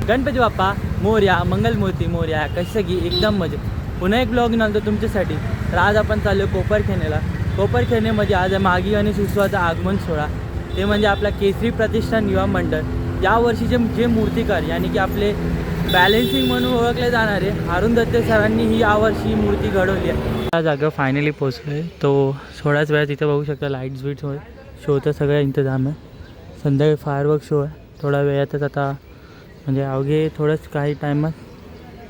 गणपती बाप्पा मोरया, मंगलमूर्ती मोरया. कशी की एकदम मजेत. पुन्हा एक ब्लॉग आणतो तुमच्यासाठी. तर आज आपण चाललो कोपरखेनेला. कोपरखेनेमध्ये आज आहे मागी आणि सुसवाचा आगमन सोहळा. ते म्हणजे आपला केसरी प्रतिष्ठान युवा मंडळ. यावर्षीचे जे मूर्तिकार यानी की आपले बॅलेन्सिंग म्हणून ओळखले जाणारे अरुण दत्ते सरांनी ही यावर्षी मूर्ती घडवली आहे. त्या जागा फायनली पोचलो आहे. तो थोड्याच वेळात इथं बघू शकता लाईट्स बीट्स होय, शोचा सगळा इंतजाम आहे. संध्याकाळी फायरवर्क शो आहे. थोड्या वेळातच आता म्हणजे अवघे थोडंच काही टायमात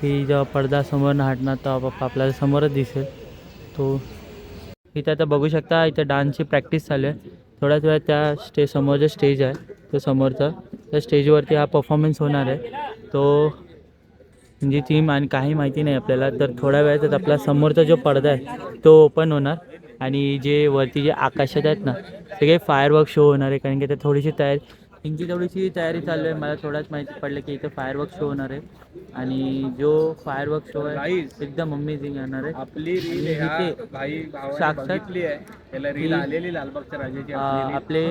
की जेव्हा पडदा समोर हटणार तेव्हा पप्पा आपल्याला समोरच दिसेल. तो इथं आता बघू शकता इथं डान्सची प्रॅक्टिस चालू आहे. थोड्याच वेळात त्या समोर जो स्टेज आहे तो समोरचा त्या स्टेजवरती हा परफॉर्मन्स होणार आहे. तो म्हणजे थीम आणि काही माहिती नाही आपल्याला. तर थोड्या वेळातच आपला समोरचा जो पडदा आहे तो ओपन होणार आणि जे वरती जे आकाशात आहेत ना सगळे फायरवर्क शो होणार आहे. कारण की ते थोडीशी थोडीशी तयारी चालू आहे. मला थोडंच माहिती पडलं की इथं फायरवर्क शो होणार आहे आणि जो फायरवर्क शो आहे एकदम अमेझिंग येणार आहे. आपली रील आपले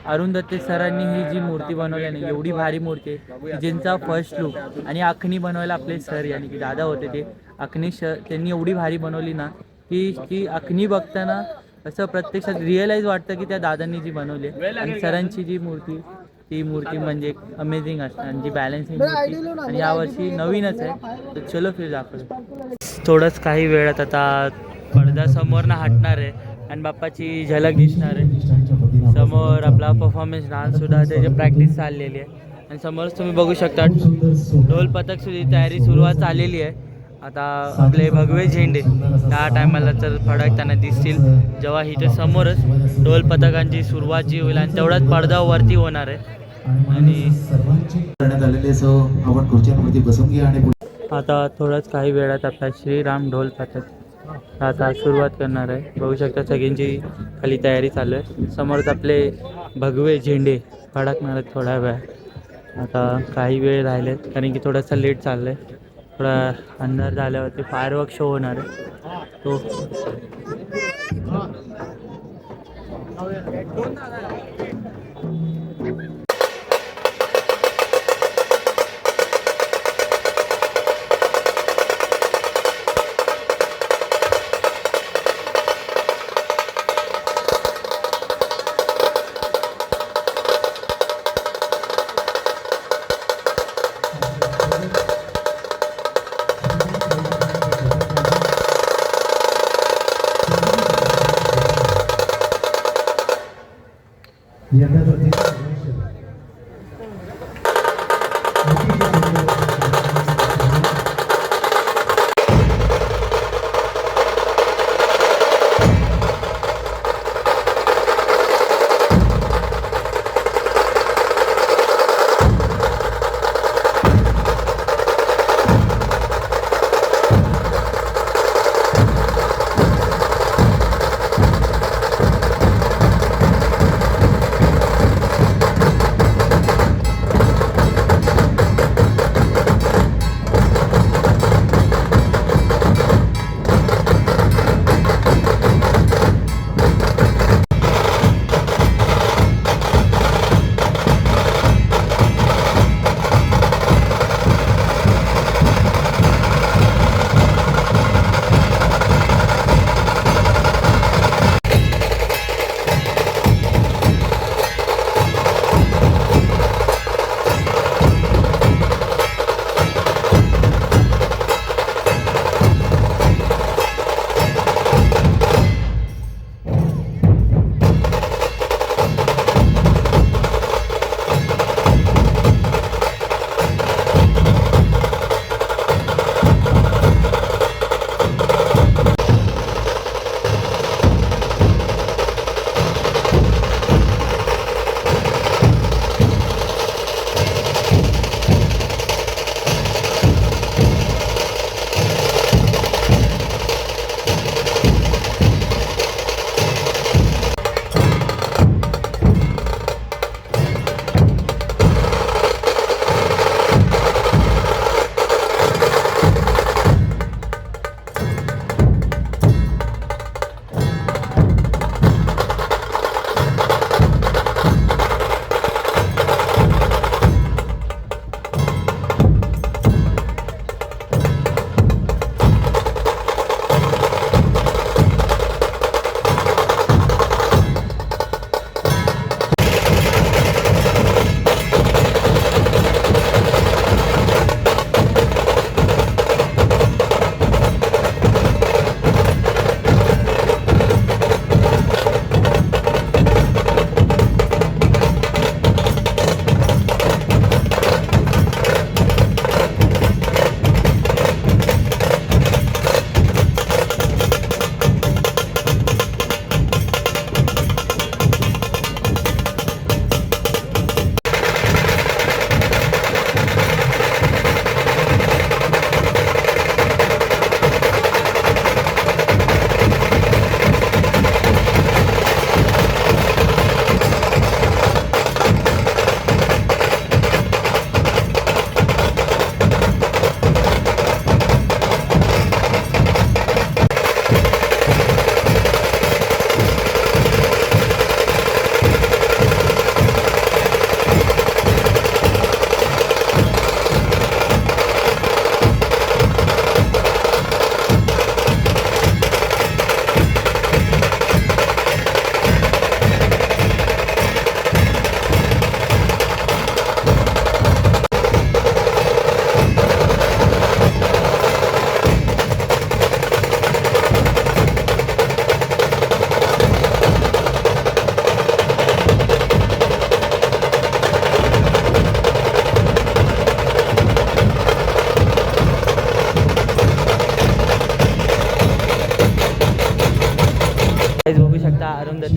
अरुण दत्ते सरांनी ही जी मूर्ती बनवली ना एवढी भारी मूर्ती आहे. ज्यांचा फर्स्ट लुक आणि अखनी बनवायला आपले सर यानी की दादा होते ते अखनी त्यांनी एवढी भारी बनवली ना की अखनी बघताना असं प्रत्यक्षात रिअलाईज वाटतं की त्या दादांनी जी बनवली आणि सरांची जी मूर्ती ती मूर्ती म्हणजे अमेझिंग असते आणि जी बॅलन्सिंग मूर्ती आणि यावर्षी नवीनच आहे. तर चलो फिर दाखवतो. थोडंच काही वेळात आता पडदा समोरनं हटणार आहे आणि बाप्पाची झलक दिसणार आहे. समोर आपला परफॉर्मन्स डान्ससुद्धा त्याची प्रॅक्टिस चाललेली आहे आणि समोरच तुम्ही बघू शकता ढोल पथकसुद्धा तयारी सुरुवात झालेली आहे. आता आपले भगवे झेंडे त्या टायमाला तर फडकताना दिसतील जेव्हा इथे समोरच ढोल पथकांची सुरुवात जी होईल आणि तेवढाच पडदा वरती होणार आहे. आणि आता थोडंच काही वेळात आपला श्रीराम ढोल पथक आता सुरुवात करणार आहे. बघू शकता सगळ्यांची खाली तयारी चालू आहे. समोरच आपले भगवे झेंडे फडकणार आहेत थोड्या वेळात. आता काही वेळ राहिले कारण की थोडासा लेट चाललं आहे. थोडा अंधार झाल्यावरती फायरवर्क शो होणार आहे तो.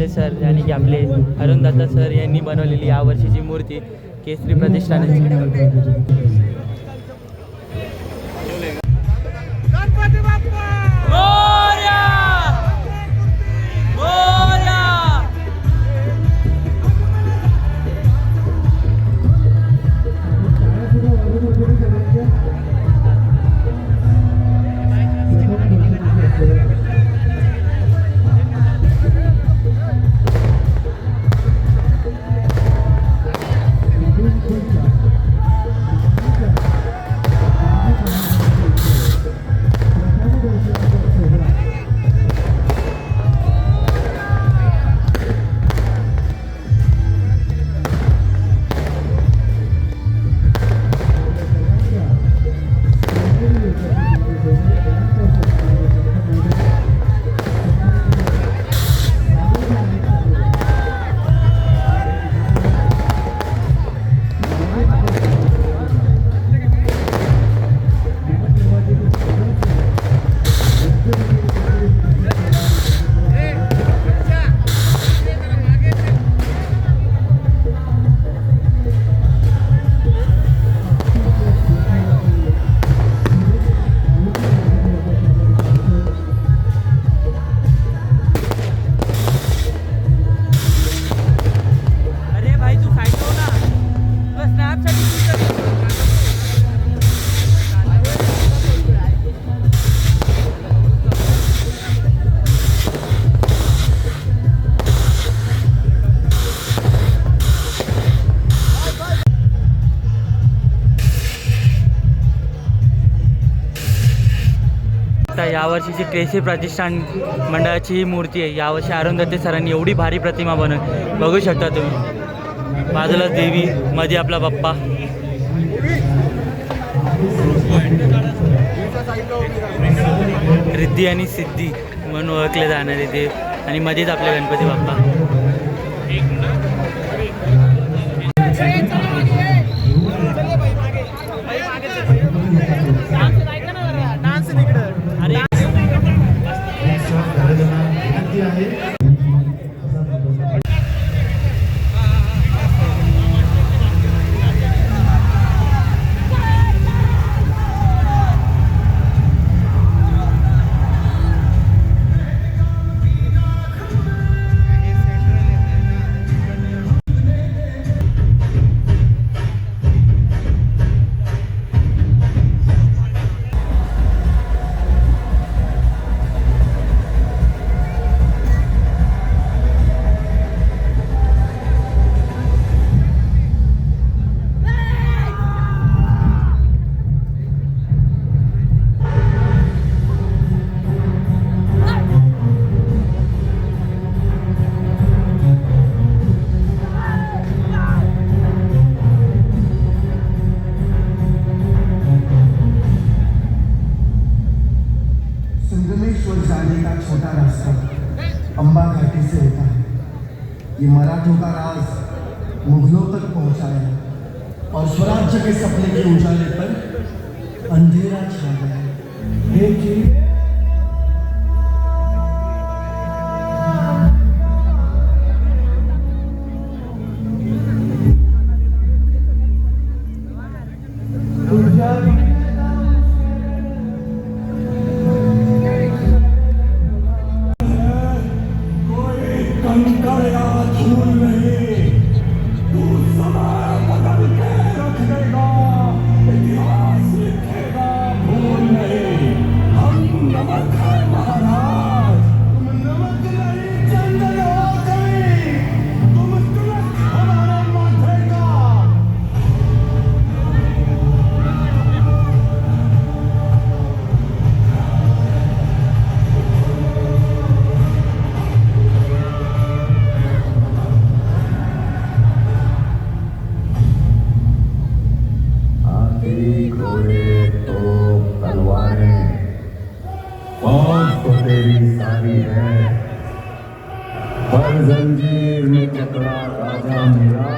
दाते सर आणि की आपले अरुणदाता सर यांनी बनवलेली यावर्षीची मूर्ती केसरी प्रतिष्ठानाची. यावर्षीची केसरी प्रतिष्ठान मंडळाची ही मूर्ती आहे. यावर्षी अरुणदत्ते सरांनी एवढी भारी प्रतिमा बनवली, बघू शकता तुम्ही. बाजूला देवी, मध्ये आपला बाप्पा. रिद्धी आणि सिद्धी म्हणून ओळखले जाणारे देव आणि मध्येच आपले गणपती बाप्पा. अंबा घाटी से होता है। ये मराठों का राज मुगलों तक पहुंचाया और स्वराज्य के सपने के उजाले पर अंधेरा छा गया। देखिए जंजीर में पकड़ा राजा मेरा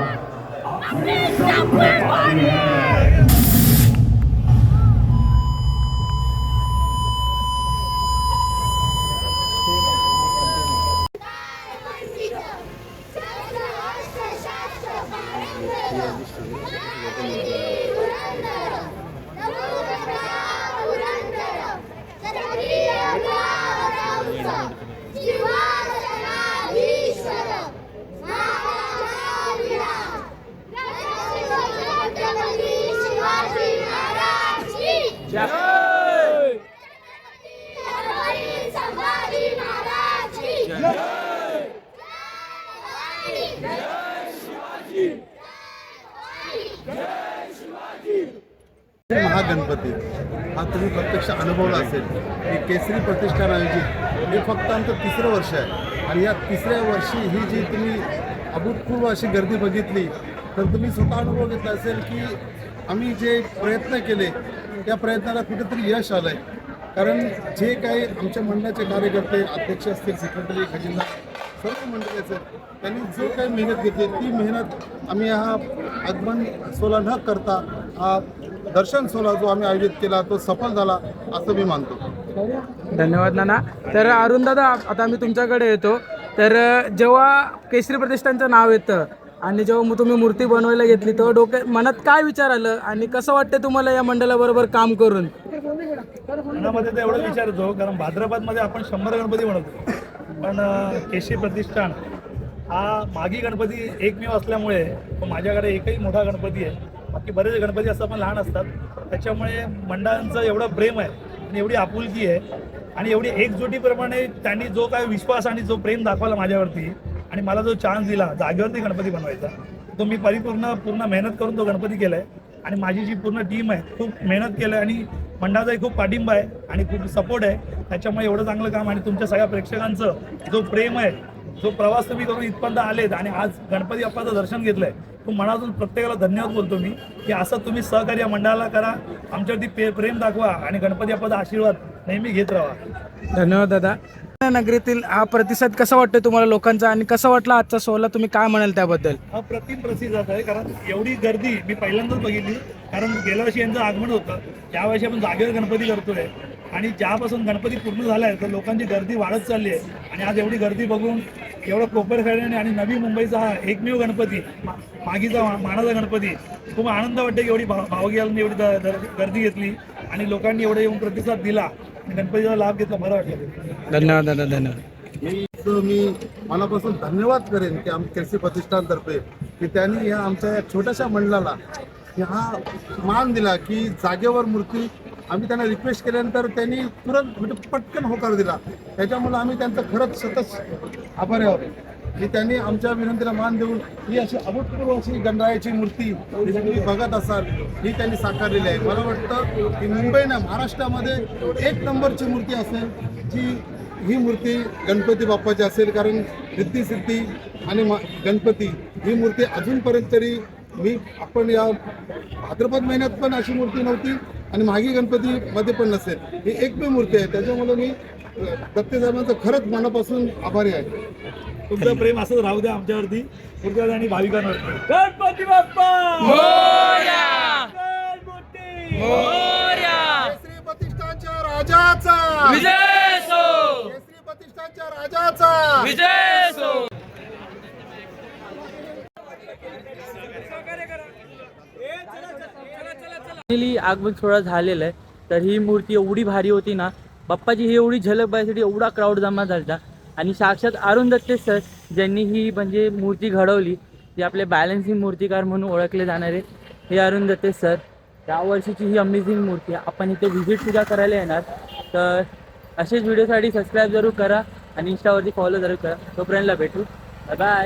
अपने सब पे मारिए। संभाजी महाराज की महागणपती हा तुम्ही प्रत्यक्ष अनुभवला असेल की केसरी प्रतिष्ठान आयोजित हे फक्त आमचं 3रं वर्ष आहे आणि या 3ऱ्या वर्षी ही जी तुम्ही अभूतपूर्व अशी गर्दी बघितली तर तुम्ही स्वतः अनुभव घेतला असेल की आम्ही जे प्रयत्न केले त्या प्रयत्नाला कुठेतरी यश आलं आहे. कारण जे काही आमच्या मंडळाचे कार्यकर्ते अध्यक्ष असतील सेक्रेटरी खजिनदार सर्व मंडळी असेल त्यांनी जो काही मेहनत घेतली ती मेहनत आम्ही हा आगमन सोहळा न करता हा दर्शन सोहळा जो आम्ही आयोजित केला तो सफल झाला असं मी मानतो. धन्यवाद नाना. तर अरुण दादा, आता मी तुमच्याकडे येतो. तर जेव्हा केसरी प्रतिष्ठानचं नाव येतं आणि जेव्हा तुम्ही मूर्ती बनवायला घेतली तेव्हा मनात काय विचार आलं आणि कसं वाटतं तुम्हाला या मंडळाबरोबर काम करून? मनामध्ये तर एवढं विचार येतो कारण भाद्रपदमध्ये आपण 100 गणपती बनवतो, पण केसरी प्रतिष्ठान हा मागी गणपती एकमेव असल्यामुळे तो माझ्याकडे एकही मोठा गणपती आहे. बाकी बरेच गणपती असतात पण लहान असतात. त्याच्यामुळे मंडळांचं एवढं प्रेम आहे आणि एवढी आपुलकी आहे आणि एवढी एकजुटीप्रमाणे त्यांनी जो काय विश्वास आणि जो प्रेम दाखवला माझ्यावरती आणि मला जो चान्स दिला जागेवरती गणपती बनवायचा तो मी पूर्ण मेहनत करून तो गणपती केला आहे. आणि माझी जी पूर्ण टीम आहे खूप मेहनत केलं आहे आणि मंडळाचाही खूप पाठिंबा आहे आणि खूप सपोर्ट आहे. त्याच्यामुळे एवढं चांगलं काम आणि तुमच्या सगळ्या प्रेक्षकांचं जो प्रेम आहे, जो प्रवास तुम्ही करून इथपर्यंत आलेत आणि आज गणपती बाप्पाचं दर्शन घेतलंय तो मनातून प्रत्येकाला धन्यवाद बोलतो मी की असं तुम्ही सहकार्य मंडळाला करा, आमच्यावरती प्रेम दाखवा आणि गणपती बाप्पाचा आशीर्वाद नेहमी घेत राहा. धन्यवाद दादा. नगरीतील हा प्रतिसाद कसा वाटतो तुम्हाला लोकांचा आणि कसा वाटला आजचा सोहळा, तुम्ही काय म्हणाल त्याबद्दल? हा अप्रतिम प्रतिसाद आहे कारण एवढी गर्दी मी पहिल्यांदाच बघितली. कारण गेल्या वर्षी यांचं आगमन होतं, यावर्षी आपण जागेवर गणपती करतोय आणि ज्यापासून गणपती पूर्ण झाला आहे तर लोकांची गर्दी वाढत चालली आहे. आणि आज एवढी गर्दी बघून एवढं कोपरखेड्याने आणि नवी मुंबईचा हा एकमेव गणपती मागीचा मानाचा गणपती खूप आनंद वाटते की एवढी भावगीयांनी एवढी गर्दी घेतली आणि लोकांनी एवढा येऊन प्रतिसाद दिला आणि गणपतीचा लाभ घेतला. बरं वाटलं. धन्यवाद दादा. धन्यवाद. मी मनापासून धन्यवाद करेन की केसरी प्रतिष्ठानतर्फे की त्यांनी ह्या आमच्या छोट्याशा मंडळाला हा मान दिला की जागेवर मूर्ती आम्ही त्यांना रिक्वेस्ट केल्यानंतर त्यांनी तुरंत म्हणजे पटकन होकार दिला. त्याच्यामुळे आम्ही त्यांचं खरंच सतत आभारी आहोत की त्यांनी आमच्या विनंतीला मान देऊन ही अशी अभूतपूर्व अशी गणरायाची मूर्ती जी तुम्ही बघत असाल ही त्यांनी साकारलेली आहे. मला वाटतं की मुंबईनं महाराष्ट्रामध्ये 1 नंबरची मूर्ती असेल जी ही मूर्ती गणपती बाप्पाची असेल. कारण रिद्धी सिद्धी आणि गणपती ही मूर्ती अजूनपर्यंत तरी आपण या भाद्रपद महिन्यात पण अशी मूर्ती नव्हती आणि मागी गणपतीमध्ये पण नसेल. ही एकमेव मूर्ती आहे. त्याच्यामुळे मी दत्तसाहेबांचं खरंच मनापासून आभारी आहे. तुमचं प्रेम असंच राहू द्या आमच्यावरती, पुढच्या आणि भाविकांवरती. गणपती बाप्पा मोरया! केसरी प्रतिष्ठानच्या राजाचा विजय असो! केसरी प्रतिष्ठानच्या राजाचा विजय असो! आगमन सोहळा झालेला आहे. तर ही मूर्ती एवढी भारी होती ना, बाप्पाची ही एवढी झलक बघायसाठी एवढा क्राऊड जमा झाला. आणि साक्षात अरुण दत्ते सर ज्यांनी ही म्हणजे मूर्ती घडवली, ती आपले बॅलन्सिंग मूर्तिकार म्हणून ओळखले जाणारे हे अरुण दत्ते सर. या वर्षीची ही अमेझिंग मूर्ती आपण इथे व्हिजिट सुद्धा करायला येणार. तर असेच व्हिडिओसाठी सबस्क्राईब जरूर करा आणि इंस्टावरती फॉलो जरूर करा. तोपर्यंत भेटू. बाय.